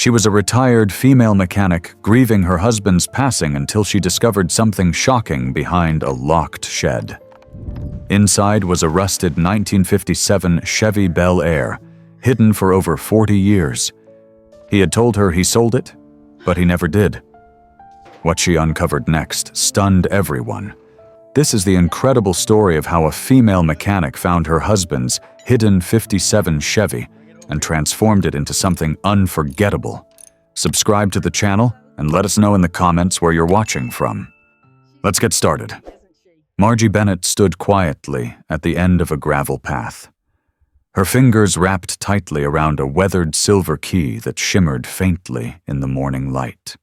She was a retired female mechanic grieving her husband's passing until she discovered something shocking behind a locked shed. Inside was a rusted 1957 Chevy Bel Air, hidden for over 40 years. He had told her he sold it, but he never did. What she uncovered next stunned everyone. This is the incredible story of how a female mechanic found her husband's hidden 57 Chevy and transformed it into something unforgettable. Subscribe to the channel and let us know in the comments where you're watching from. Let's get started. Margie Bennett stood quietly at the end of a gravel path. Her fingers wrapped tightly around a weathered silver key that shimmered faintly in the morning light.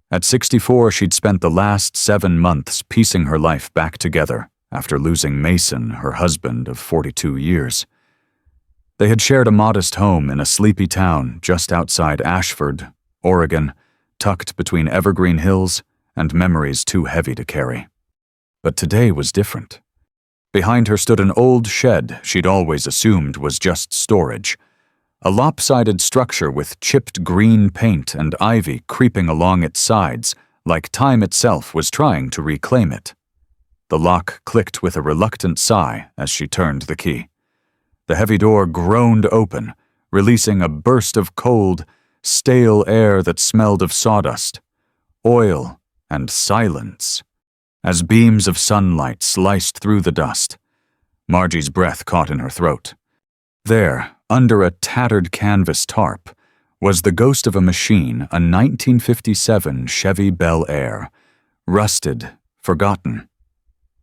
At 64, she'd spent the last 7 months piecing her life back together after losing Mason, her husband of 42 years. They had shared a modest home in a sleepy town just outside Ashford, Oregon, tucked between evergreen hills and memories too heavy to carry. But today was different. Behind her stood an old shed she'd always assumed was just storage, a lopsided structure with chipped green paint and ivy creeping along its sides like time itself was trying to reclaim it. The lock clicked with a reluctant sigh as she turned the key. The heavy door groaned open, releasing a burst of cold, stale air that smelled of sawdust, oil, and silence. As beams of sunlight sliced through the dust, Margie's breath caught in her throat. There, under a tattered canvas tarp, was the ghost of a machine, a 1957 Chevy Bel Air, rusted, forgotten,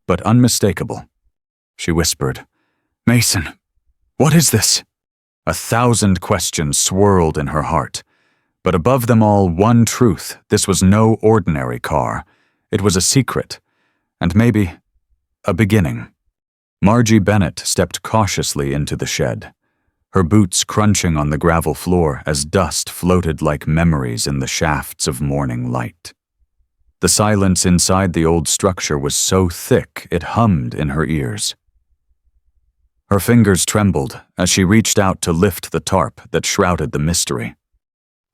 but unmistakable. She whispered, "Mason, what is this?" 1,000 questions swirled in her heart, but above them all one truth: this was no ordinary car. It was a secret, and maybe a beginning. Margie Bennett stepped cautiously into the shed, her boots crunching on the gravel floor as dust floated like memories in the shafts of morning light. The silence inside the old structure was so thick it hummed in her ears. Her fingers trembled as she reached out to lift the tarp that shrouded the mystery.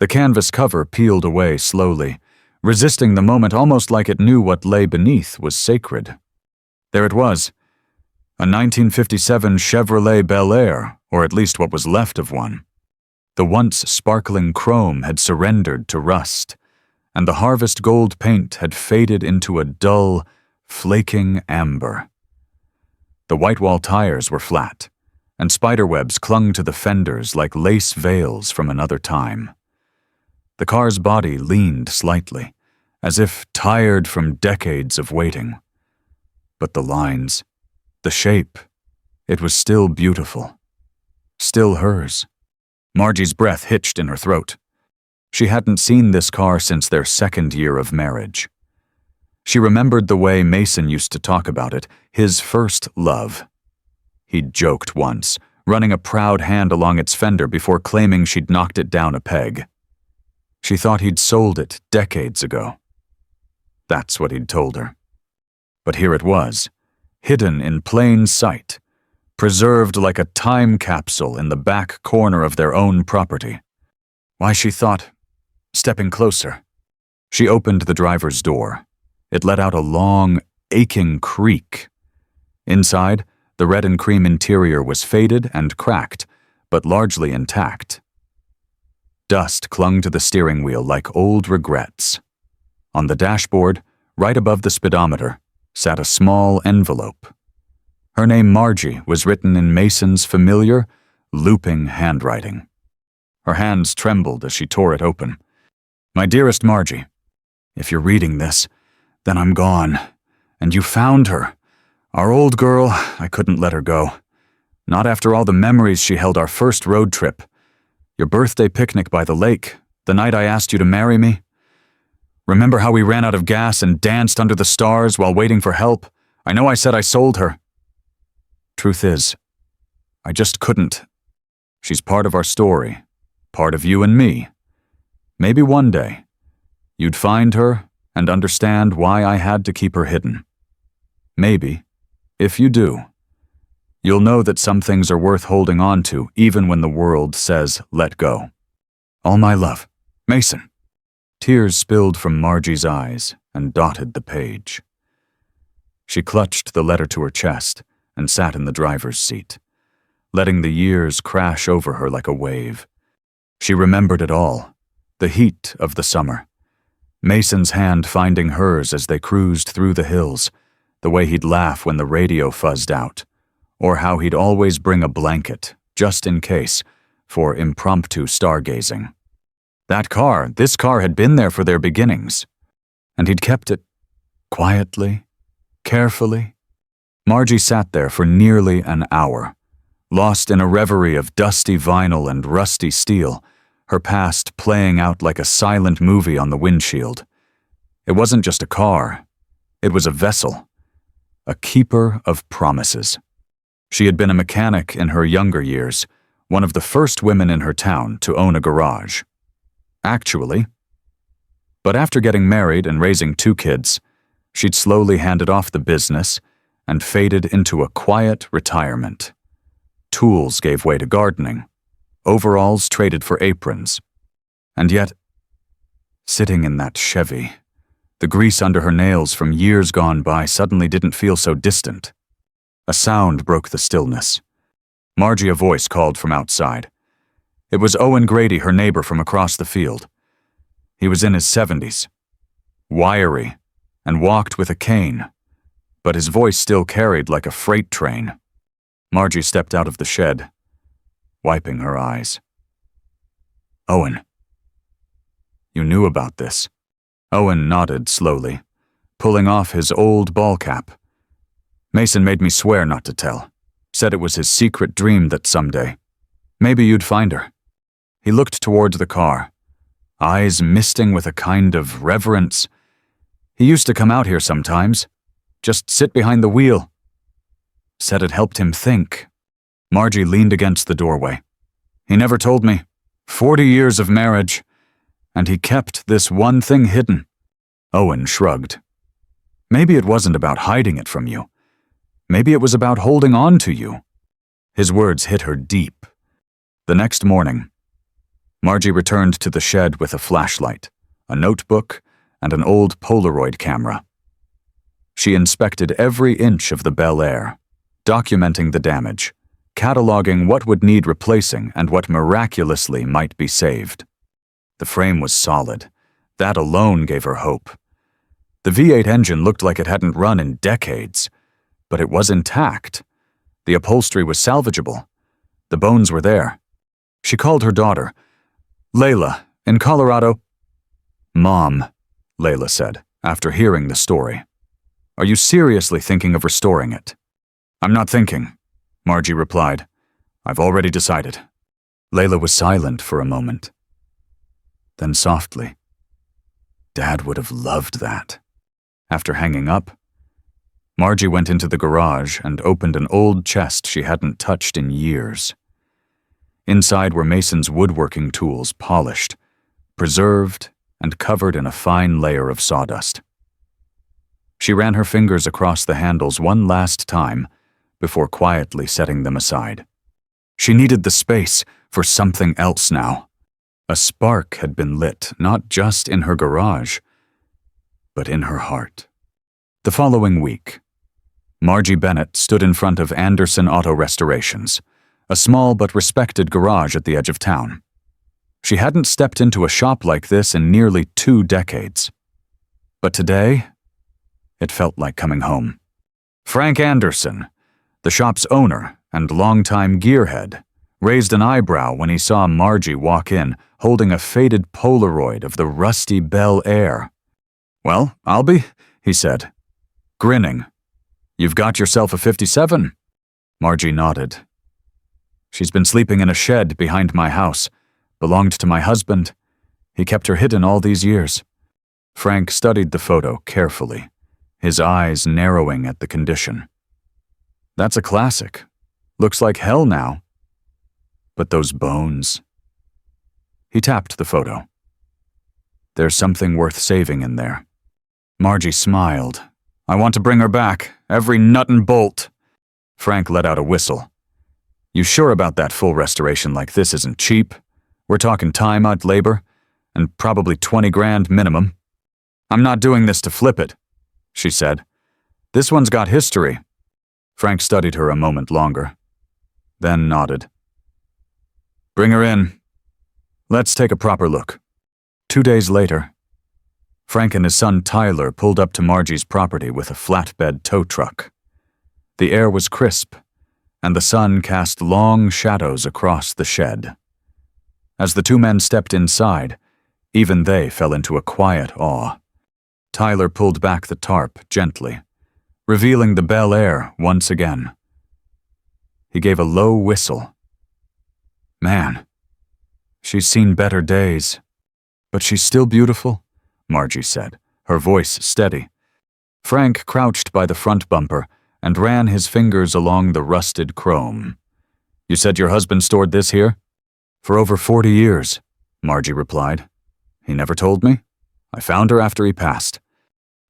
The canvas cover peeled away slowly, resisting the moment almost like it knew what lay beneath was sacred. There it was, a 1957 Chevrolet Bel Air, or at least what was left of one. The once sparkling chrome had surrendered to rust, and the harvest gold paint had faded into a dull, flaking amber. The white wall tires were flat, and spiderwebs clung to the fenders like lace veils from another time. The car's body leaned slightly, as if tired from decades of waiting. But the lines, the shape, it was still beautiful. Still hers. Margie's breath hitched in her throat. She hadn't seen this car since their 2nd year of marriage. She remembered the way Mason used to talk about it, his first love. He'd joked once, running a proud hand along its fender before claiming she'd knocked it down a peg. She thought he'd sold it decades ago. That's what he'd told her. But here it was, hidden in plain sight, preserved like a time capsule in the back corner of their own property. Why, she thought, stepping closer. She opened the driver's door. It let out a long, aching creak. Inside, the red and cream interior was faded and cracked, but largely intact. Dust clung to the steering wheel like old regrets. On the dashboard, right above the speedometer, sat a small envelope. Her name, Margie, was written in Mason's familiar, looping handwriting. Her hands trembled as she tore it open. "My dearest Margie, if you're reading this, then I'm gone. And you found her. Our old girl, I couldn't let her go. Not after all the memories she held our first road trip. Your birthday picnic by the lake, the night I asked you to marry me. Remember how we ran out of gas and danced under the stars while waiting for help? I know I said I sold her. Truth is, I just couldn't. She's part of our story, part of you and me. Maybe one day, you'd find her and understand why I had to keep her hidden. Maybe, if you do, you'll know that some things are worth holding on to even when the world says let go. All my love." Mason. Tears spilled from Margie's eyes and dotted the page. She clutched the letter to her chest and sat in the driver's seat, letting the years crash over her like a wave. She remembered it all, the heat of the summer, Mason's hand finding hers as they cruised through the hills, the way he'd laugh when the radio fuzzed out, or how he'd always bring a blanket, just in case, for impromptu stargazing. This car had been there for their beginnings, and he'd kept it quietly, carefully. Margie sat there for nearly an hour, lost in a reverie of dusty vinyl and rusty steel, her past playing out like a silent movie on the windshield. It wasn't just a car, it was a vessel, a keeper of promises. She had been a mechanic in her younger years, one of the first women in her town to own a garage. Actually. But after getting married and raising 2 kids, she'd slowly handed off the business and faded into a quiet retirement. Tools gave way to gardening. Overalls traded for aprons. And yet, sitting in that Chevy, the grease under her nails from years gone by suddenly didn't feel so distant. A sound broke the stillness. Margie, a voice called from outside. It was Owen Grady, her neighbor from across the field. He was in his 70s, wiry, and walked with a cane, but his voice still carried like a freight train. Margie stepped out of the shed, wiping her eyes. Owen. You knew about this. Owen nodded slowly, pulling off his old ball cap. Mason made me swear not to tell, said it was his secret dream that someday, maybe you'd find her. He looked toward the car, eyes misting with a kind of reverence. He used to come out here sometimes, just sit behind the wheel. Said it helped him think. Margie leaned against the doorway. He never told me. 40 years of marriage, and he kept this one thing hidden. Owen shrugged. Maybe it wasn't about hiding it from you. Maybe it was about holding on to you. His words hit her deep. The next morning, Margie returned to the shed with a flashlight, a notebook, and an old Polaroid camera. She inspected every inch of the Bel Air, documenting the damage, cataloging what would need replacing and what miraculously might be saved. The frame was solid. That alone gave her hope. The V8 engine looked like it hadn't run in decades, but it was intact. The upholstery was salvageable. The bones were there. She called her daughter. Layla, in Colorado. Mom, Layla said, after hearing the story. Are you seriously thinking of restoring it? I'm not thinking, Margie replied. I've already decided. Layla was silent for a moment. Then softly, Dad would have loved that. After hanging up, Margie went into the garage and opened an old chest she hadn't touched in years. Inside were Mason's woodworking tools, polished, preserved, and covered in a fine layer of sawdust. She ran her fingers across the handles one last time before quietly setting them aside. She needed the space for something else now. A spark had been lit, not just in her garage, but in her heart. The following week, Margie Bennett stood in front of Anderson Auto Restorations, a small but respected garage at the edge of town. She hadn't stepped into a shop like this in nearly 2 decades. But today, it felt like coming home. Frank Anderson, the shop's owner and longtime gearhead, raised an eyebrow when he saw Margie walk in, holding a faded Polaroid of the rusty Bel Air. Well, I'll be, he said, grinning. You've got yourself a 57. Margie nodded. She's been sleeping in a shed behind my house. Belonged to my husband. He kept her hidden all these years. Frank studied the photo carefully, his eyes narrowing at the condition. That's a classic. Looks like hell now. But those bones. He tapped the photo. There's something worth saving in there. Margie smiled. I want to bring her back, every nut and bolt. Frank let out a whistle. You sure about that full restoration like this isn't cheap? We're talking time out labor, and probably 20 grand minimum. I'm not doing this to flip it, she said. This one's got history. Frank studied her a moment longer, then nodded. Bring her in. Let's take a proper look. 2 days later, Frank and his son Tyler pulled up to Margie's property with a flatbed tow truck. The air was crisp, and the sun cast long shadows across the shed. As the two men stepped inside, even they fell into a quiet awe. Tyler pulled back the tarp gently, revealing the Bel Air once again. He gave a low whistle. Man, she's seen better days. But she's still beautiful, Margie said, her voice steady. Frank crouched by the front bumper and ran his fingers along the rusted chrome. You said your husband stored this here? For over 40 years, Margie replied. He never told me. I found her after he passed.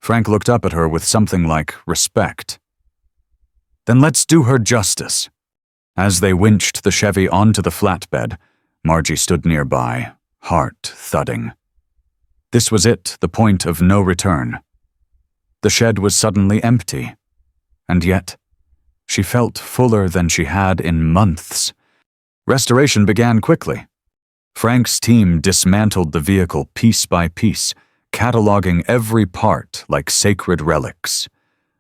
Frank looked up at her with something like respect. Then let's do her justice. As they winched the Chevy onto the flatbed, Margie stood nearby, heart thudding. This was it, the point of no return. The shed was suddenly empty, and yet she felt fuller than she had in months. Restoration began quickly. Frank's team dismantled the vehicle piece by piece, cataloging every part like sacred relics.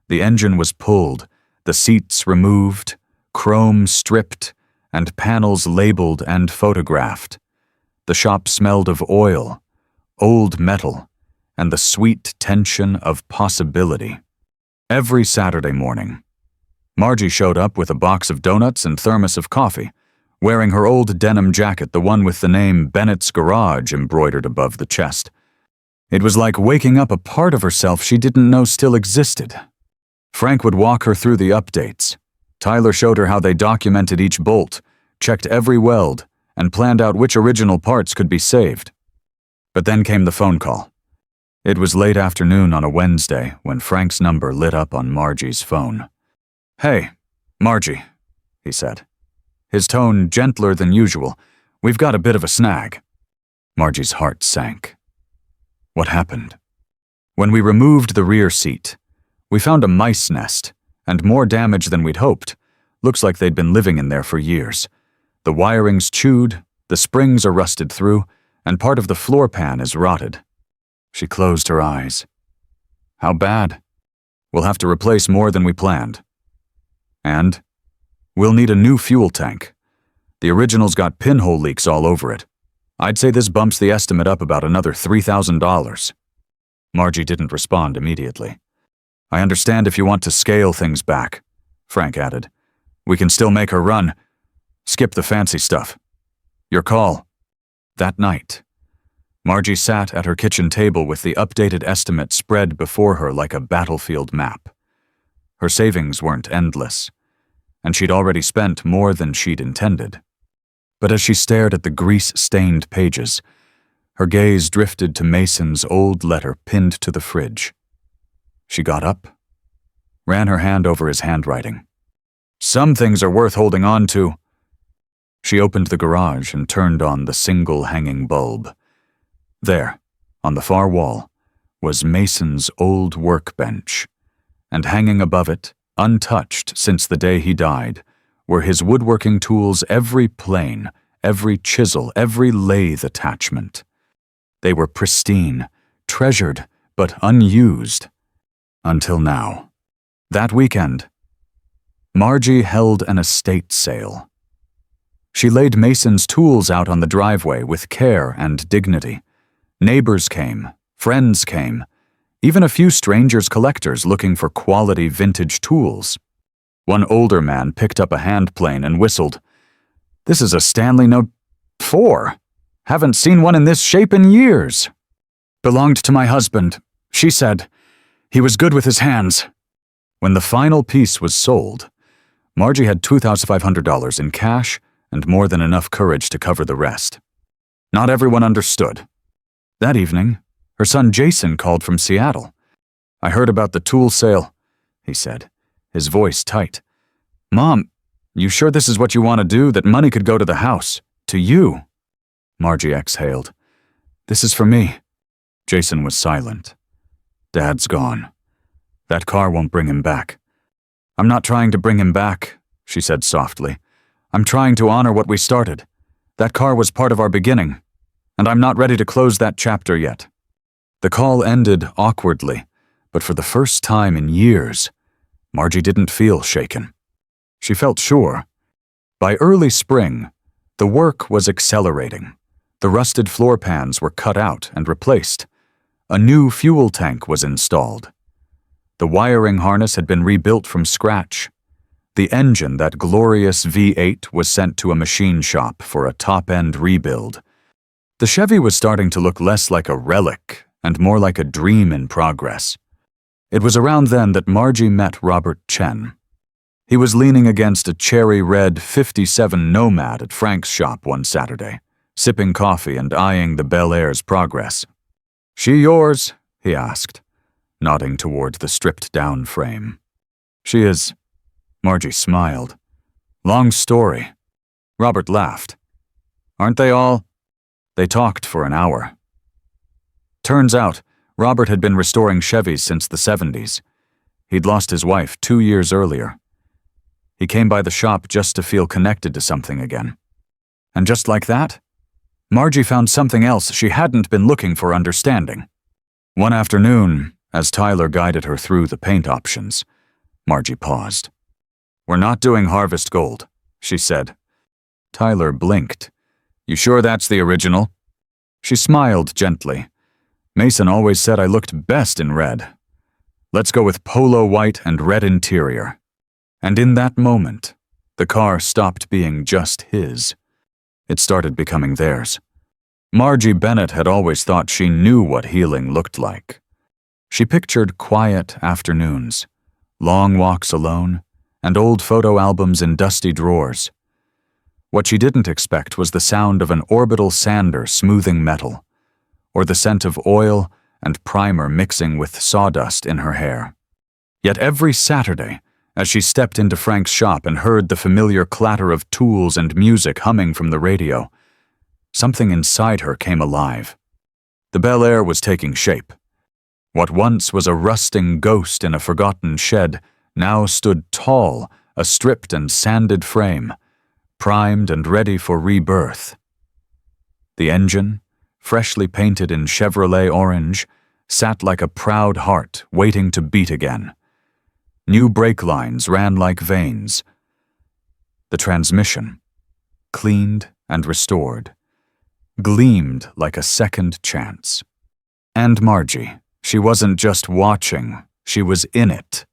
The engine was pulled, the seats removed, chrome stripped, and panels labeled and photographed. The shop smelled of oil, old metal, and the sweet tension of possibility. Every Saturday morning, Margie showed up with a box of donuts and thermos of coffee, wearing her old denim jacket, the one with the name Bennett's Garage embroidered above the chest. It was like waking up a part of herself she didn't know still existed. Frank would walk her through the updates. Tyler showed her how they documented each bolt, checked every weld, and planned out which original parts could be saved. But then came the phone call. It was late afternoon on a Wednesday when Frank's number lit up on Margie's phone. Hey, Margie, he said, his tone gentler than usual. We've got a bit of a snag. Margie's heart sank. What happened? When we removed the rear seat, we found a mice nest, and more damage than we'd hoped. Looks like they'd been living in there for years. The wiring's chewed, the springs are rusted through, and part of the floor pan is rotted. She closed her eyes. How bad? We'll have to replace more than we planned. And we'll need a new fuel tank. The original's got pinhole leaks all over it. I'd say this bumps the estimate up about another $3,000. Margie didn't respond immediately. I understand if you want to scale things back, Frank added. We can still make her run. Skip the fancy stuff. Your call. That night, Margie sat at her kitchen table with the updated estimate spread before her like a battlefield map. Her savings weren't endless, and she'd already spent more than she'd intended. But as she stared at the grease-stained pages, her gaze drifted to Mason's old letter pinned to the fridge. She got up, ran her hand over his handwriting. Some things are worth holding on to. She opened the garage and turned on the single hanging bulb. There, on the far wall, was Mason's old workbench, and hanging above it, untouched since the day he died, were his woodworking tools, every plane, every chisel, every lathe attachment. They were pristine, treasured, but unused. Until now. That weekend, Margie held an estate sale. She laid Mason's tools out on the driveway with care and dignity. Neighbors came, friends came, even a few strangers collectors looking for quality vintage tools. One older man picked up a hand plane and whistled. This is a Stanley Note 4. Haven't seen one in this shape in years. Belonged to my husband, she said. He was good with his hands. When the final piece was sold, Margie had $2,500 in cash and more than enough courage to cover the rest. Not everyone understood. That evening, her son Jason called from Seattle. I heard about the tool sale, he said, his voice tight. Mom, you sure this is what you want to do? That money could go to the house, to you? Margie exhaled. This is for me." Jason was silent. "Dad's gone. That car won't bring him back." "I'm not trying to bring him back," she said softly. "I'm trying to honor what we started. That car was part of our beginning, and I'm not ready to close that chapter yet." The call ended awkwardly, but for the first time in years, Margie didn't feel shaken. She felt sure. By early spring, the work was accelerating. The rusted floor pans were cut out and replaced. A new fuel tank was installed. The wiring harness had been rebuilt from scratch. The engine, that glorious V8, was sent to a machine shop for a top-end rebuild. The Chevy was starting to look less like a relic and more like a dream in progress. It was around then that Margie met Robert Chen. He was leaning against a cherry-red '57 Nomad at Frank's shop one Saturday, sipping coffee and eyeing the Bel Air's progress. "She yours?" he asked, nodding toward the stripped-down frame. "She is." Margie smiled. "Long story." Robert laughed. "Aren't they all?" They talked for an hour. Turns out, Robert had been restoring Chevys since the '70s. He'd lost his wife 2 years earlier. He came by the shop just to feel connected to something again. And just like that, Margie found something else she hadn't been looking for understanding. One afternoon, as Tyler guided her through the paint options, Margie paused. "We're not doing Harvest Gold," she said. Tyler blinked. "You sure that's the original?" She smiled gently. "Mason always said I looked best in red. Let's go with polo white and red interior." And in that moment, the car stopped being just his. It started becoming theirs. Margie Bennett had always thought she knew what healing looked like. She pictured quiet afternoons, long walks alone, and old photo albums in dusty drawers. What she didn't expect was the sound of an orbital sander smoothing metal, or the scent of oil and primer mixing with sawdust in her hair. Yet every Saturday, as she stepped into Frank's shop and heard the familiar clatter of tools and music humming from the radio, something inside her came alive. The Bel Air was taking shape. What once was a rusting ghost in a forgotten shed now stood tall, a stripped and sanded frame, primed and ready for rebirth. The engine, freshly painted in Chevrolet orange, sat like a proud heart waiting to beat again. New brake lines ran like veins. The transmission, cleaned and restored, gleamed like a second chance. And Margie, she wasn't just watching, she was in it.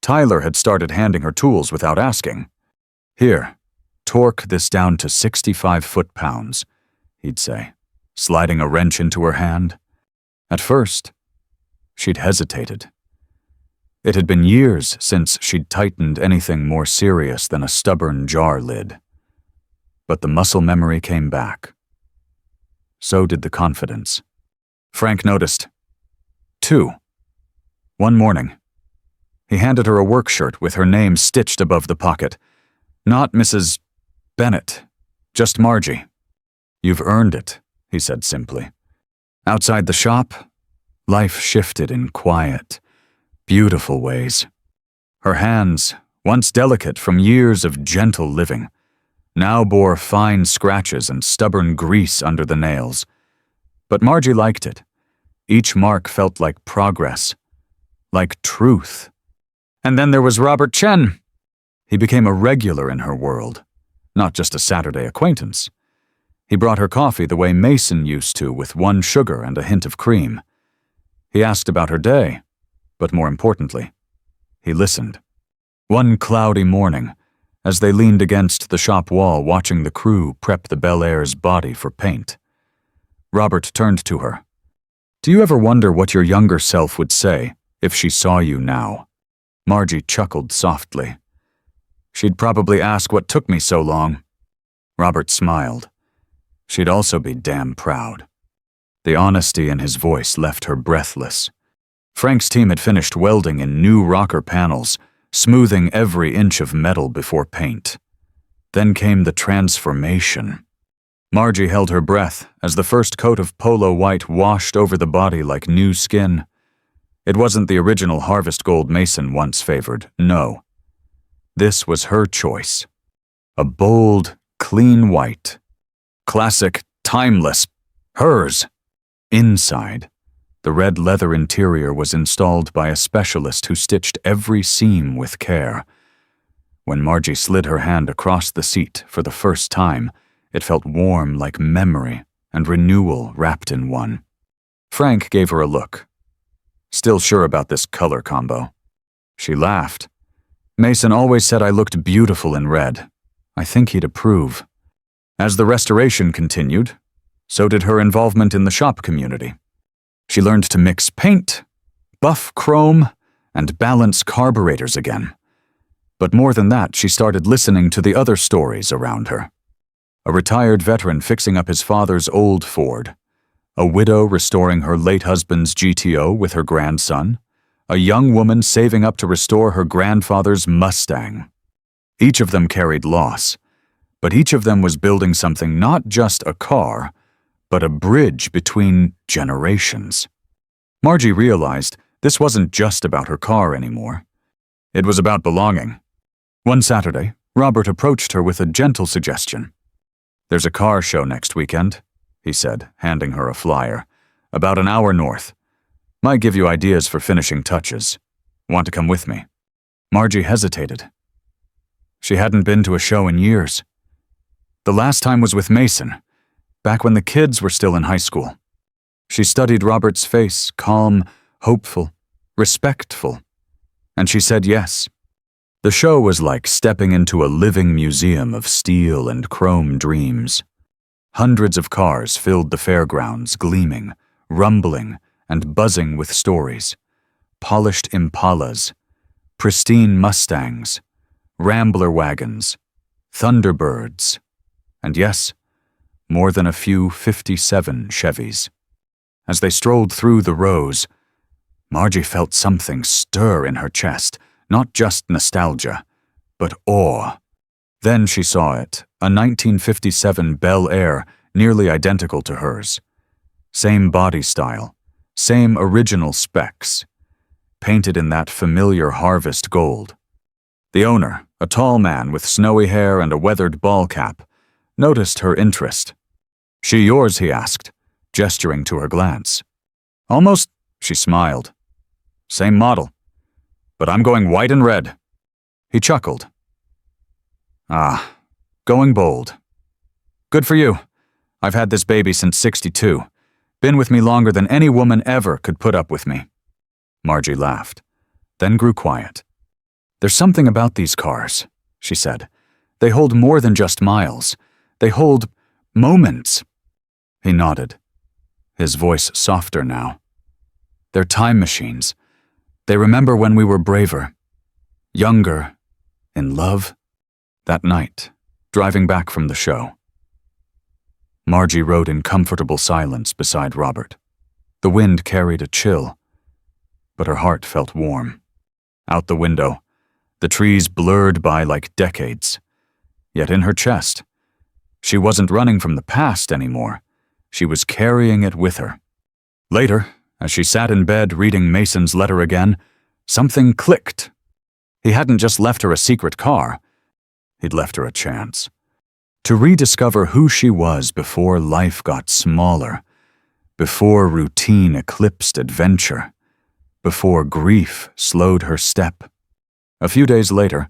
Tyler had started handing her tools without asking. "Here, torque this down to 65 foot-pounds," he'd say, sliding a wrench into her hand. At first, she'd hesitated. It had been years since she'd tightened anything more serious than a stubborn jar lid. But the muscle memory came back. So did the confidence. Frank noticed. 2. One morning, he handed her a work shirt with her name stitched above the pocket. "Not Mrs. Bennett, just Margie." "You've earned it," he said simply. Outside the shop, life shifted in quiet, beautiful ways. Her hands, once delicate from years of gentle living, now bore fine scratches and stubborn grease under the nails. But Margie liked it. Each mark felt like progress, like truth. And then there was Robert Chen. He became a regular in her world, not just a Saturday acquaintance. He brought her coffee the way Mason used to, with 1 sugar and a hint of cream. He asked about her day, but more importantly, he listened. One cloudy morning, as they leaned against the shop wall watching the crew prep the Bel Air's body for paint, Robert turned to her. "Do you ever wonder what your younger self would say if she saw you now?" Margie chuckled softly. "She'd probably ask what took me so long." Robert smiled. She'd also be damn proud. The honesty in his voice left her breathless. Frank's team had finished welding in new rocker panels, smoothing every inch of metal before paint. Then came the transformation. Margie held her breath as the first coat of polo white washed over the body like new skin. It wasn't the original harvest gold Mason once favored, no. This was her choice. A bold, clean white. Classic, timeless, hers. Inside, the red leather interior was installed by a specialist who stitched every seam with care. When Margie slid her hand across the seat for the first time, it felt warm like memory and renewal wrapped in one. Frank gave her a look. Still sure about this color combo. She laughed. Mason always said I looked beautiful in red. I think he'd approve. As the restoration continued, so did her involvement in the shop community. She learned to mix paint, buff chrome, and balance carburetors again. But more than that, she started listening to the other stories around her. A retired veteran fixing up his father's old Ford. A widow restoring her late husband's GTO with her grandson. A young woman saving up to restore her grandfather's Mustang. Each of them carried loss, but each of them was building something not just a car, but a bridge between generations. Margie realized this wasn't just about her car anymore. It was about belonging. One Saturday, Robert approached her with a gentle suggestion. "There's a car show next weekend," he said, handing her a flyer. "About an hour north. Might give you ideas for finishing touches. Want to come with me?" Margie hesitated. She hadn't been to a show in years. The last time was with Mason, back when the kids were still in high school. She studied Robert's face, calm, hopeful, respectful, and she said yes. The show was like stepping into a living museum of steel and chrome dreams. Hundreds of cars filled the fairgrounds, gleaming, rumbling, and buzzing with stories. Polished Impalas, pristine Mustangs, Rambler wagons, Thunderbirds, and yes, more than a few 57 Chevys. As they strolled through the rows, Margie felt something stir in her chest, not just nostalgia, but awe. Then she saw it, a 1957 Bel Air nearly identical to hers. Same body style, same original specs, painted in that familiar harvest gold. The owner, a tall man with snowy hair and a weathered ball cap, noticed her interest. "She yours?" he asked, gesturing to her glance. "Almost," she smiled. "Same model. But I'm going white and red." He chuckled. "Ah, going bold. Good for you. I've had this baby since '62. Been with me longer than any woman ever could put up with me." Margie laughed, then grew quiet. "There's something about these cars," she said. "They hold more than just miles. They hold moments." He nodded, his voice softer now. "They're time machines. They remember when we were braver, younger, in love." That night, driving back from the show, Margie rode in comfortable silence beside Robert. The wind carried a chill, but her heart felt warm. Out the window, the trees blurred by like decades. Yet in her chest, she wasn't running from the past anymore. She was carrying it with her. Later, as she sat in bed reading Mason's letter again, something clicked. He hadn't just left her a secret car. He'd left her a chance to rediscover who she was before life got smaller, before routine eclipsed adventure, before grief slowed her step. A few days later,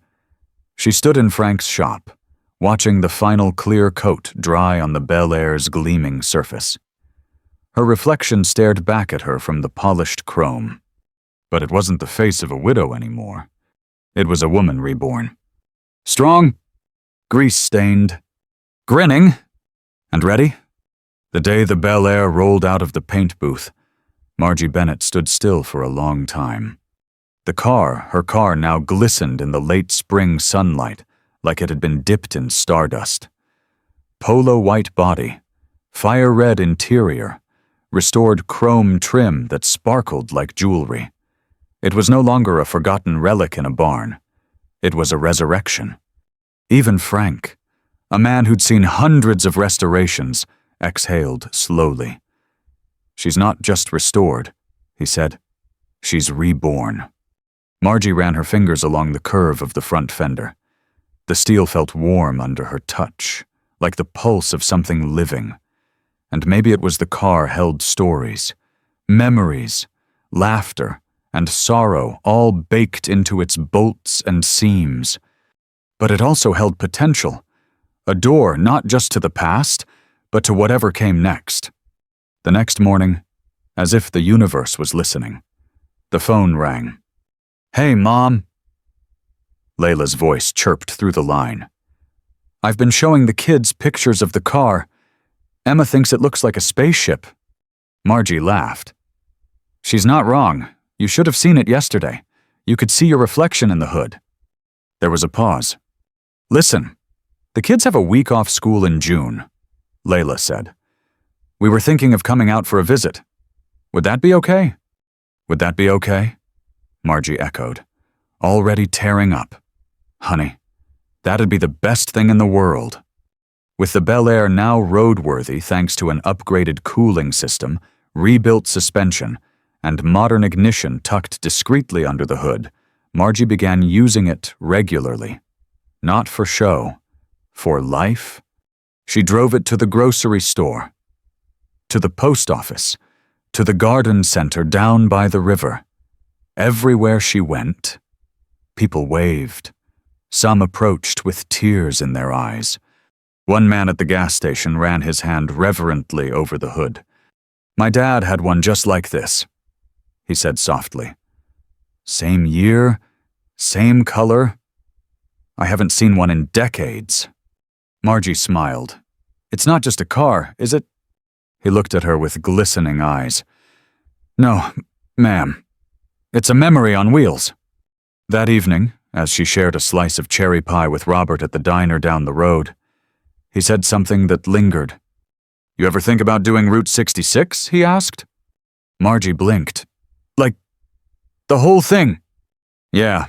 she stood in Frank's shop, watching the final clear coat dry on the Bel Air's gleaming surface. Her reflection stared back at her from the polished chrome. But it wasn't the face of a widow anymore. It was a woman reborn. Strong, grease-stained, grinning, and ready. The day the Bel Air rolled out of the paint booth, Margie Bennett stood still for a long time. Her car now glistened in the late spring sunlight like it had been dipped in stardust. Polo white body, fire red interior, restored chrome trim that sparkled like jewelry. It was no longer a forgotten relic in a barn. It was a resurrection. Even Frank, A man who'd seen hundreds of restorations exhaled slowly. "She's not just restored," he said. "She's reborn." Margie ran her fingers along the curve of the front fender. The steel felt warm under her touch, like the pulse of something living. And maybe it was the car held stories, memories, laughter, and sorrow all baked into its bolts and seams. But it also held potential, a door not just to the past, but to whatever came next. The next morning, as if the universe was listening, the phone rang. "Hey, Mom." Layla's voice chirped through the line. "I've been showing the kids pictures of the car. Emma thinks it looks like a spaceship." Margie laughed. "She's not wrong. You should have seen it yesterday. You could see your reflection in the hood." There was a pause. "Listen, the kids have a week off school in June," Layla said. "We were thinking of coming out for a visit. Would that be okay?" "Would that be okay?" Margie echoed, already tearing up. "Honey, that'd be the best thing in the world." With the Bel Air now roadworthy thanks to an upgraded cooling system, rebuilt suspension, and modern ignition tucked discreetly under the hood, Margie began using it regularly. Not for show, for life. She drove it to the grocery store, to the post office, to the garden center down by the river. Everywhere she went, people waved. Some approached with tears in their eyes. One man at the gas station ran his hand reverently over the hood. "My dad had one just like this," he said softly. "Same year, same color. I haven't seen one in decades." Margie smiled. "It's not just a car, is it?" He looked at her with glistening eyes. "No, ma'am. It's a memory on wheels." That evening, as she shared a slice of cherry pie with Robert at the diner down the road, he said something that lingered. "You ever think about doing Route 66? He asked. Margie blinked. "Like, the whole thing?" "Yeah.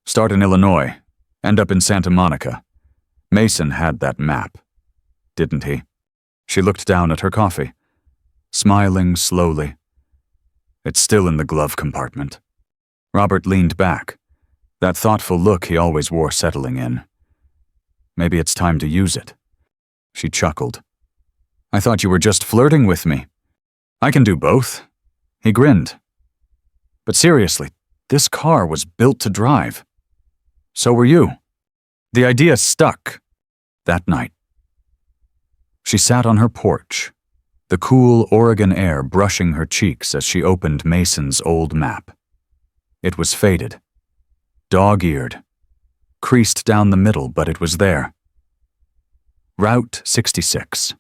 Start in Illinois, end up in Santa Monica. Mason had that map, didn't he?" She looked down at her coffee, smiling slowly. "It's still in the glove compartment." Robert leaned back, that thoughtful look he always wore settling in. "Maybe it's time to use it." She chuckled. "I thought you were just flirting with me." "I can do both." He grinned. "But seriously, this car was built to drive. So were you." The idea stuck that night. She sat on her porch, the cool Oregon air brushing her cheeks as she opened Mason's old map. It was faded, dog-eared, creased down the middle, but it was there. Route 66.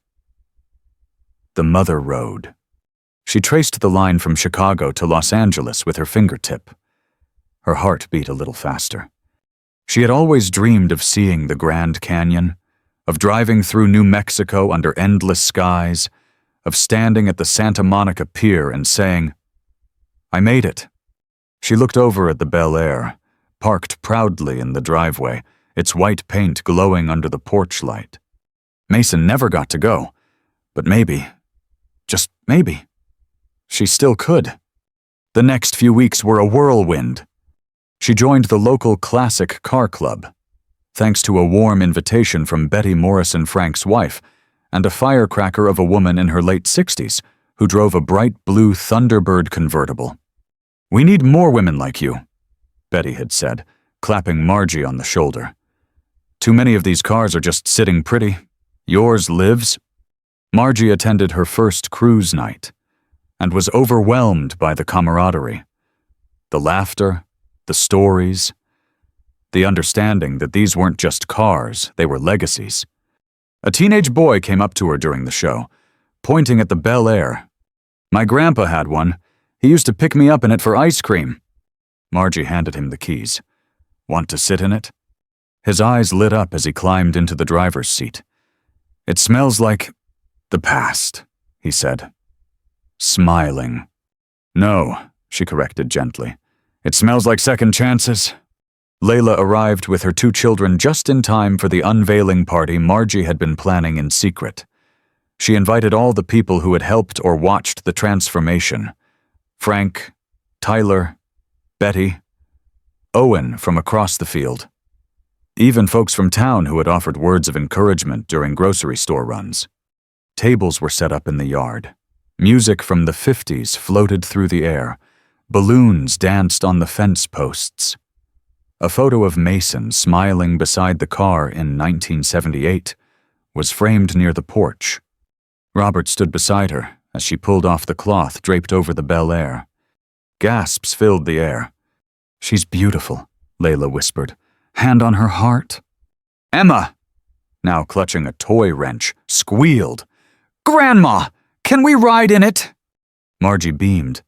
The Mother Road. She traced the line from Chicago to Los Angeles with her fingertip. Her heart beat a little faster. She had always dreamed of seeing the Grand Canyon, of driving through New Mexico under endless skies, of standing at the Santa Monica Pier and saying, "I made it." She looked over at the Bel Air, parked proudly in the driveway, its white paint glowing under the porch light. Mason never got to go, but maybe, just maybe, she still could. The next few weeks were a whirlwind. She joined the local classic car club, thanks to a warm invitation from Betty Morrison Frank's wife and a firecracker of a woman in her late 60s who drove a bright blue Thunderbird convertible. "We need more women like you," Betty had said, clapping Margie on the shoulder. "Too many of these cars are just sitting pretty. Yours lives." Margie attended her first cruise night and was overwhelmed by the camaraderie, the laughter, the stories, the understanding that these weren't just cars, they were legacies. A teenage boy came up to her during the show, pointing at the Bel Air. "My grandpa had one. He used to pick me up in it for ice cream." Margie handed him the keys. "Want to sit in it?" His eyes lit up as he climbed into the driver's seat. "It smells like the past," he said, smiling. "No," she corrected gently. "It smells like second chances." Layla arrived with her 2 children just in time for the unveiling party Margie had been planning in secret. She invited all the people who had helped or watched the transformation: Frank, Tyler, Betty, Owen from across the field. Even folks from town who had offered words of encouragement during grocery store runs. Tables were set up in the yard. Music from the 50s floated through the air. Balloons danced on the fence posts. A photo of Mason smiling beside the car in 1978 was framed near the porch. Robert stood beside her as she pulled off the cloth draped over the Bel Air. Gasps filled the air. "She's beautiful," Layla whispered, hand on her heart. Emma, now clutching a toy wrench, squealed, "Grandma, can we ride in it?" Margie beamed.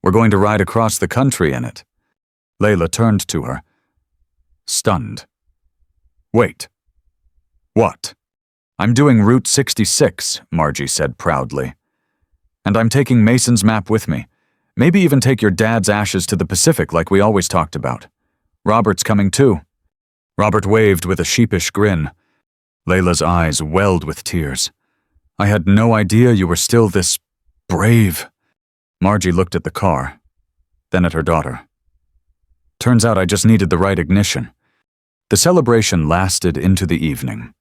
"We're going to ride across the country in it." Layla turned to her, stunned. "Wait. What?" "I'm doing Route 66, Margie said proudly. "And I'm taking Mason's map with me. Maybe even take your dad's ashes to the Pacific like we always talked about. Robert's coming too." Robert waved with a sheepish grin. Layla's eyes welled with tears. "I had no idea you were still this brave." Margie looked at the car, then at her daughter. "Turns out I just needed the right ignition." The celebration lasted into the evening.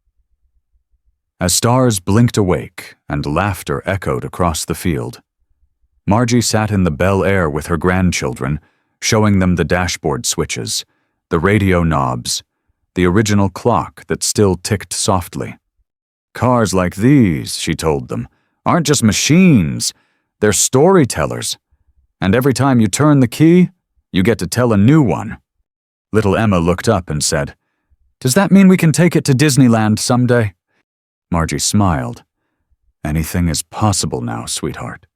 As stars blinked awake and laughter echoed across the field, Margie sat in the Bel Air with her grandchildren, showing them the dashboard switches, the radio knobs, the original clock that still ticked softly. "Cars like these," she told them, "aren't just machines, they're storytellers. And every time you turn the key, you get to tell a new one." Little Emma looked up and said, "Does that mean we can take it to Disneyland someday?" Margie smiled. "Anything is possible now, sweetheart."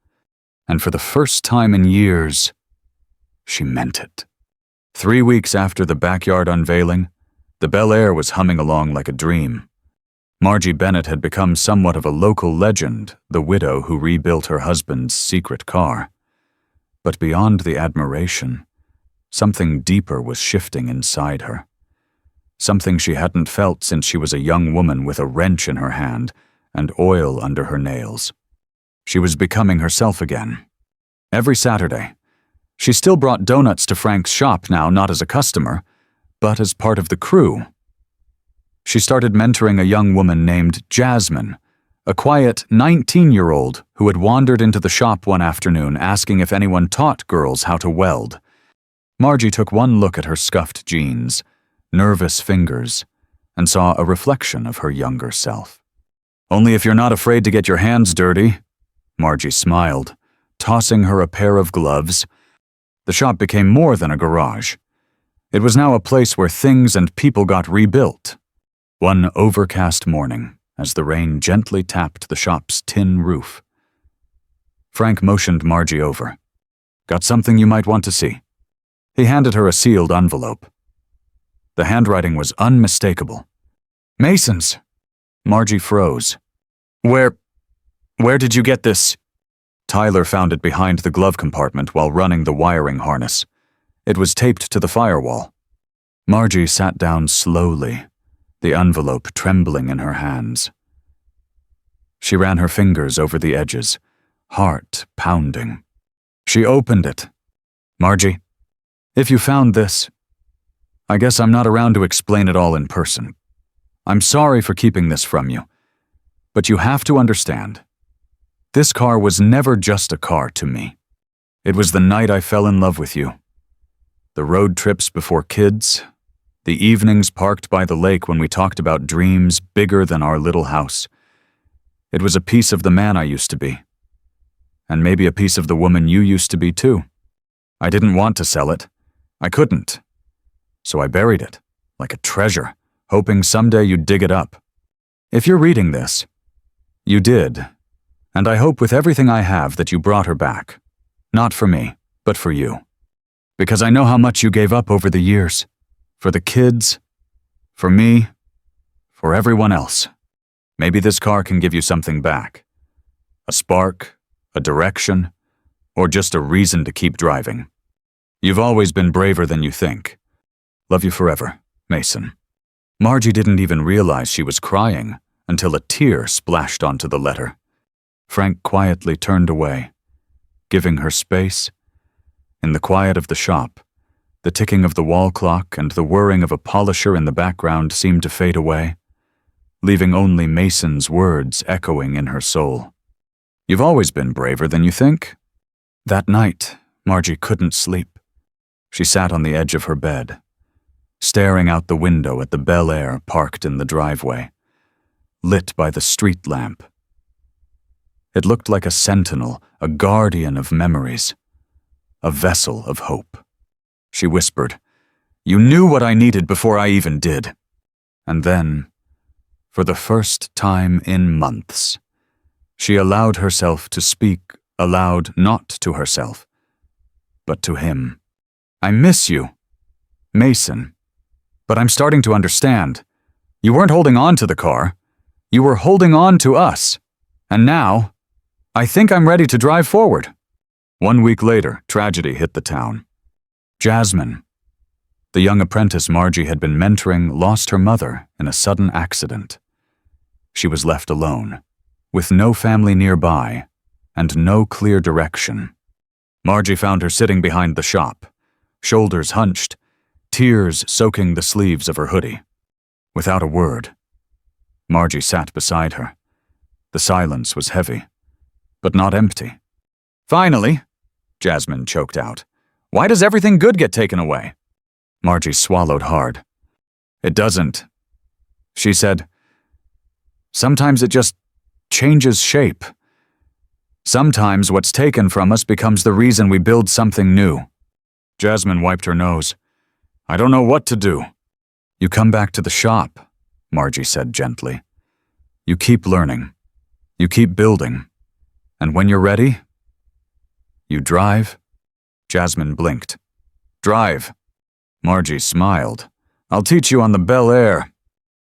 And for the first time in years, she meant it. 3 weeks after the backyard unveiling, the Bel Air was humming along like a dream. Margie Bennett had become somewhat of a local legend, the widow who rebuilt her husband's secret car. But beyond the admiration, something deeper was shifting inside her. Something she hadn't felt since she was a young woman with a wrench in her hand and oil under her nails. She was becoming herself again. Every Saturday, she still brought donuts to Frank's shop now, not as a customer, but as part of the crew. She started mentoring a young woman named Jasmine, a quiet 19-year-old who had wandered into the shop one afternoon asking if anyone taught girls how to weld. Margie took one look at her scuffed jeans, nervous fingers, and saw a reflection of her younger self. "Only if you're not afraid to get your hands dirty," Margie smiled, tossing her a pair of gloves. The shop became more than a garage. It was now a place where things and people got rebuilt. One overcast morning, as the rain gently tapped the shop's tin roof, Frank motioned Margie over. "Got something you might want to see." He handed her a sealed envelope. The handwriting was unmistakable. "Mason's." Margie froze. Where did you get this?" Tyler found it behind the glove compartment while running the wiring harness. It was taped to the firewall. Margie sat down slowly, the envelope trembling in her hands. She ran her fingers over the edges, heart pounding. She opened it. "Margie, if you found this, I guess I'm not around to explain it all in person. I'm sorry for keeping this from you, but you have to understand. This car was never just a car to me. It was the night I fell in love with you. The road trips before kids, the evenings parked by the lake when we talked about dreams bigger than our little house. It was a piece of the man I used to be. And maybe a piece of the woman you used to be too. I didn't want to sell it. I couldn't. So I buried it, like a treasure, hoping someday you'd dig it up. If you're reading this, you did. And I hope with everything I have that you brought her back. Not for me, but for you. Because I know how much you gave up over the years. For the kids, for me, for everyone else. Maybe this car can give you something back. A spark, a direction, or just a reason to keep driving. You've always been braver than you think. Love you forever, Mason. Margie didn't even realize she was crying until a tear splashed onto the letter. Frank quietly turned away, giving her space. In the quiet of the shop, the ticking of the wall clock and the whirring of a polisher in the background seemed to fade away, leaving only Mason's words echoing in her soul. You've always been braver than you think. That night, Margie couldn't sleep. She sat on the edge of her bed, staring out the window at the Bel Air parked in the driveway, lit by the street lamp. It looked like a sentinel, a guardian of memories, a vessel of hope. She whispered, "You knew what I needed before I even did." And then, for the first time in months, she allowed herself to speak aloud, not to herself, but to him. "I miss you, Mason, but I'm starting to understand. You weren't holding on to the car. You were holding on to us. And now, I think I'm ready to drive forward." 1 week later, tragedy hit the town. Jasmine, the young apprentice Margie had been mentoring, lost her mother in a sudden accident. She was left alone, with no family nearby and no clear direction. Margie found her sitting behind the shop, shoulders hunched, tears soaking the sleeves of her hoodie. Without a word, Margie sat beside her. The silence was heavy, but not empty. "Finally," Jasmine choked out. "Why does everything good get taken away?" Margie swallowed hard. "It doesn't," she said. "Sometimes it just changes shape. Sometimes what's taken from us becomes the reason we build something new." Jasmine wiped her nose. "I don't know what to do." "You come back to the shop," Margie said gently. "You keep learning. You keep building. And when you're ready, you drive." Jasmine blinked. "Drive." Margie smiled. "I'll teach you on the Bel Air."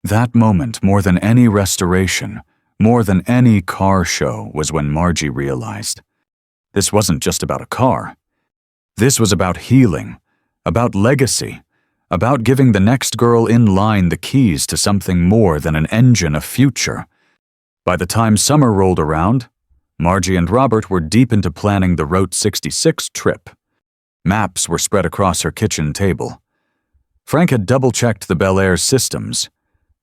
That moment, more than any restoration, more than any car show, was when Margie realized this wasn't just about a car. This was about healing, about legacy, about giving the next girl in line the keys to something more than an engine, a future. By the time summer rolled around, Margie and Robert were deep into planning the Route 66 trip. Maps were spread across her kitchen table. Frank had double-checked the Bel Air systems.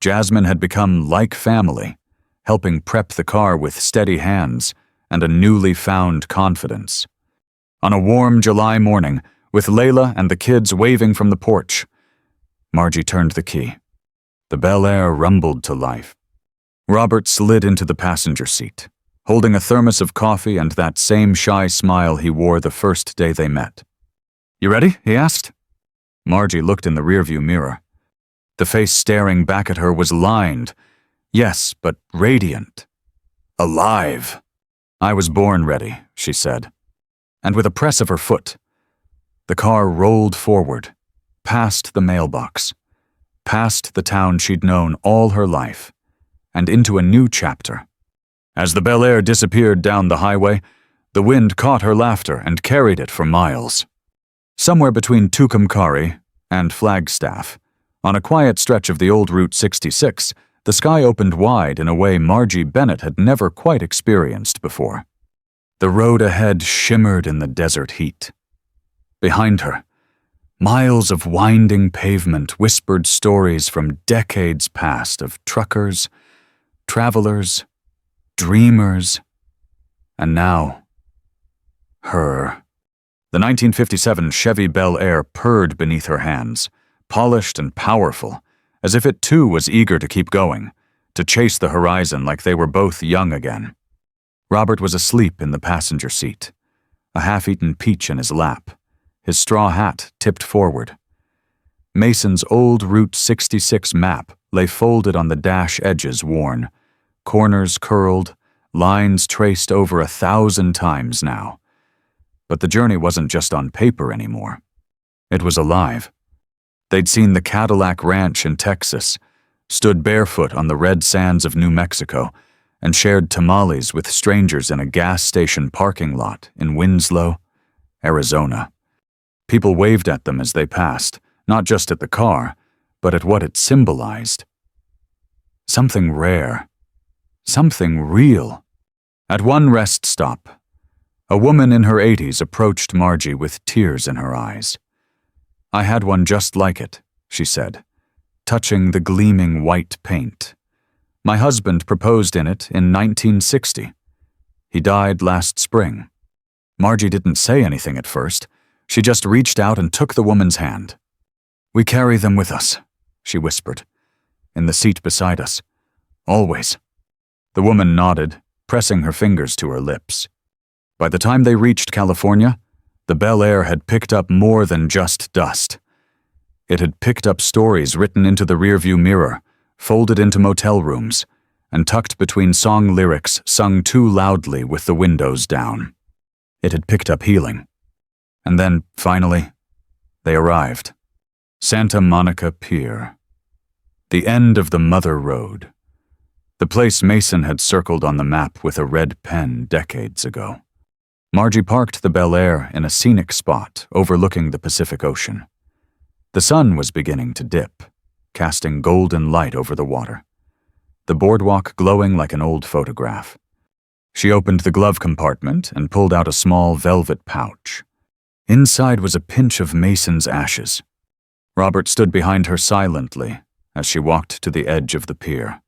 Jasmine had become like family, helping prep the car with steady hands and a newly found confidence. On a warm July morning, with Layla and the kids waving from the porch, Margie turned the key. The Bel Air rumbled to life. Robert slid into the passenger seat, holding a thermos of coffee and that same shy smile he wore the first day they met. "You ready?" he asked. Margie looked in the rearview mirror. The face staring back at her was lined, yes, but radiant. Alive. "I was born ready," she said. And with a press of her foot, the car rolled forward, past the mailbox, past the town she'd known all her life, and into a new chapter. As the Bel Air disappeared down the highway, the wind caught her laughter and carried it for miles. Somewhere between Tucumcari and Flagstaff, on a quiet stretch of the old Route 66, the sky opened wide in a way Margie Bennett had never quite experienced before. The road ahead shimmered in the desert heat. Behind her, miles of winding pavement whispered stories from decades past of truckers, travelers, dreamers, and now, her. The 1957 Chevy Bel Air purred beneath her hands, polished and powerful, as if it too was eager to keep going, to chase the horizon like they were both young again. Robert was asleep in the passenger seat, a half-eaten peach in his lap, his straw hat tipped forward. Mason's old Route 66 map lay folded on the dash edges worn, corners curled, lines traced over 1,000 times now. But the journey wasn't just on paper anymore. It was alive. They'd seen the Cadillac Ranch in Texas, stood barefoot on the red sands of New Mexico, and shared tamales with strangers in a gas station parking lot in Winslow, Arizona. People waved at them as they passed, not just at the car, but at what it symbolized. Something rare. Something real. At one rest stop, a woman in her 80s approached Margie with tears in her eyes. "I had one just like it," she said, touching the gleaming white paint. "My husband proposed in it in 1960. He died last spring." Margie didn't say anything at first. She just reached out and took the woman's hand. "We carry them with us," she whispered, "in the seat beside us. Always." The woman nodded, pressing her fingers to her lips. By the time they reached California, the Bel Air had picked up more than just dust. It had picked up stories written into the rearview mirror, folded into motel rooms, and tucked between song lyrics sung too loudly with the windows down. It had picked up healing. And then, finally, they arrived. Santa Monica Pier. The end of the Mother Road. The place Mason had circled on the map with a red pen decades ago. Margie parked the Bel Air in a scenic spot overlooking the Pacific Ocean. The sun was beginning to dip, casting golden light over the water, the boardwalk glowing like an old photograph. She opened the glove compartment and pulled out a small velvet pouch. Inside was a pinch of Mason's ashes. Robert stood behind her silently as she walked to the edge of the pier,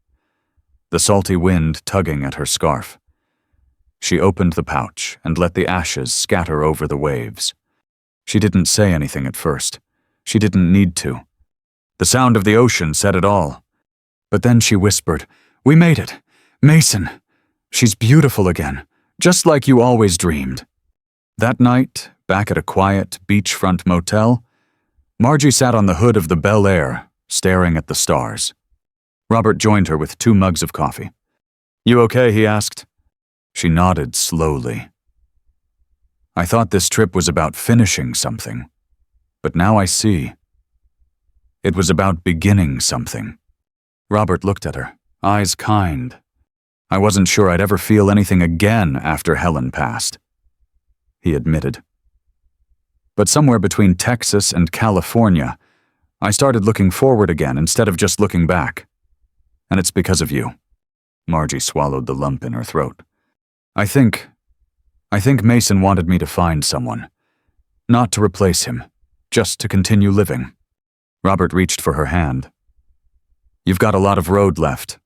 the salty wind tugging at her scarf. She opened the pouch and let the ashes scatter over the waves. She didn't say anything at first. She didn't need to. The sound of the ocean said it all. But then she whispered, "We made it. Mason. She's beautiful again, just like you always dreamed." That night, back at a quiet beachfront motel, Margie sat on the hood of the Bel Air, staring at the stars. Robert joined her with 2 mugs of coffee. "You okay?" he asked. She nodded slowly. "I thought this trip was about finishing something, but now I see. It was about beginning something." Robert looked at her, eyes kind. "I wasn't sure I'd ever feel anything again after Helen passed," he admitted. "But somewhere between Texas and California, I started looking forward again instead of just looking back. And it's because of you." Margie swallowed the lump in her throat. I think Mason wanted me to find someone. Not to replace him, just to continue living." Robert reached for her hand. "You've got a lot of road left."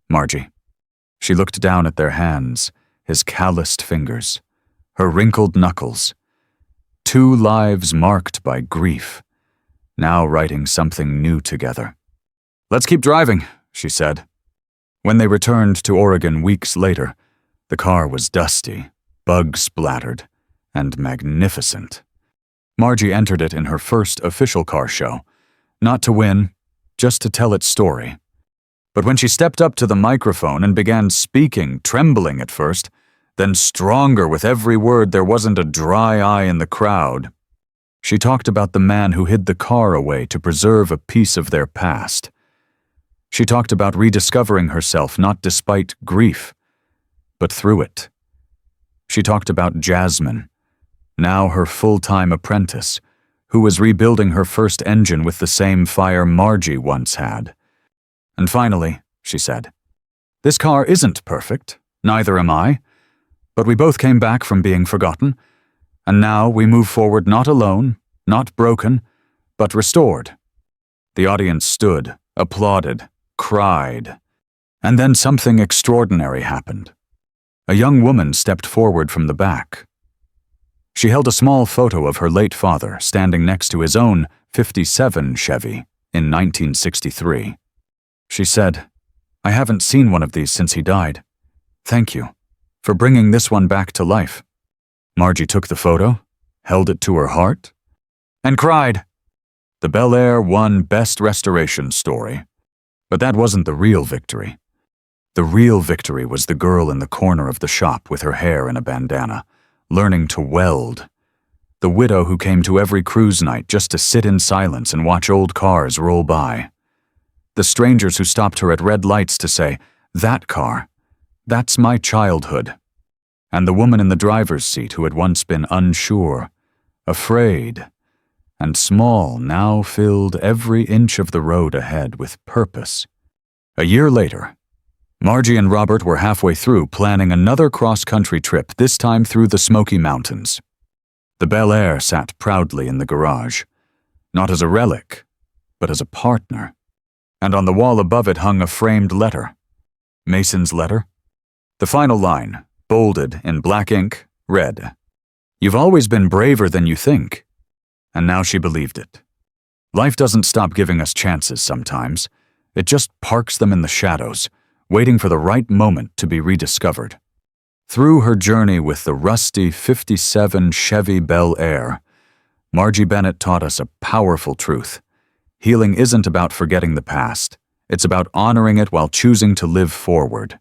"Margie." She looked down at their hands, his calloused fingers, her wrinkled knuckles. 2 lives marked by grief, now writing something new together. "Let's keep driving," she said. When they returned to Oregon weeks later, the car was dusty, bug-splattered, and magnificent. Margie entered it in her first official car show, not to win, just to tell its story. But when she stepped up to the microphone and began speaking, trembling at first, then stronger with every word, there wasn't a dry eye in the crowd. She talked about the man who hid the car away to preserve a piece of their past. She talked about rediscovering herself not despite grief, but through it. She talked about Jasmine, now her full-time apprentice, who was rebuilding her first engine with the same fire Margie once had. And finally, she said, "This car isn't perfect, neither am I, but we both came back from being forgotten, and now we move forward not alone, not broken, but restored." The audience stood, applauded, cried, and then something extraordinary happened. A young woman stepped forward from the back. She held a small photo of her late father standing next to his own '57 Chevy in 1963. She said, "I haven't seen one of these since he died. Thank you for bringing this one back to life." Margie took the photo, held it to her heart, and cried. The Bel Air won Best Restoration Story. But that wasn't the real victory. The real victory was the girl in the corner of the shop with her hair in a bandana, learning to weld. The widow who came to every cruise night just to sit in silence and watch old cars roll by. The strangers who stopped her at red lights to say, "That car, that's my childhood." And the woman in the driver's seat who had once been unsure, afraid, and small now filled every inch of the road ahead with purpose. A year later, Margie and Robert were halfway through planning another cross-country trip, this time through the Smoky Mountains. The Bel Air sat proudly in the garage, not as a relic, but as a partner. And on the wall above it hung a framed letter. Mason's letter? The final line, bolded in black ink, read, "You've always been braver than you think." And now she believed it. Life doesn't stop giving us chances sometimes. It just parks them in the shadows, waiting for the right moment to be rediscovered. Through her journey with the rusty '57 Chevy Bel Air, Margie Bennett taught us a powerful truth. Healing isn't about forgetting the past. It's about honoring it while choosing to live forward.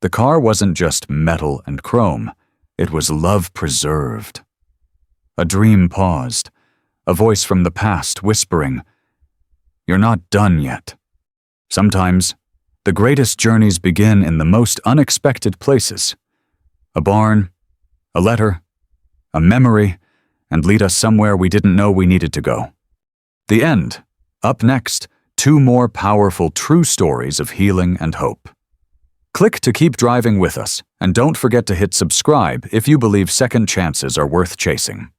The car wasn't just metal and chrome. It was love preserved. A dream paused, a voice from the past whispering, "You're not done yet." Sometimes, the greatest journeys begin in the most unexpected places. A barn, a letter, a memory, and lead us somewhere we didn't know we needed to go. The end. Up next, 2 more powerful true stories of healing and hope. Click to keep driving with us, and don't forget to hit subscribe if you believe second chances are worth chasing.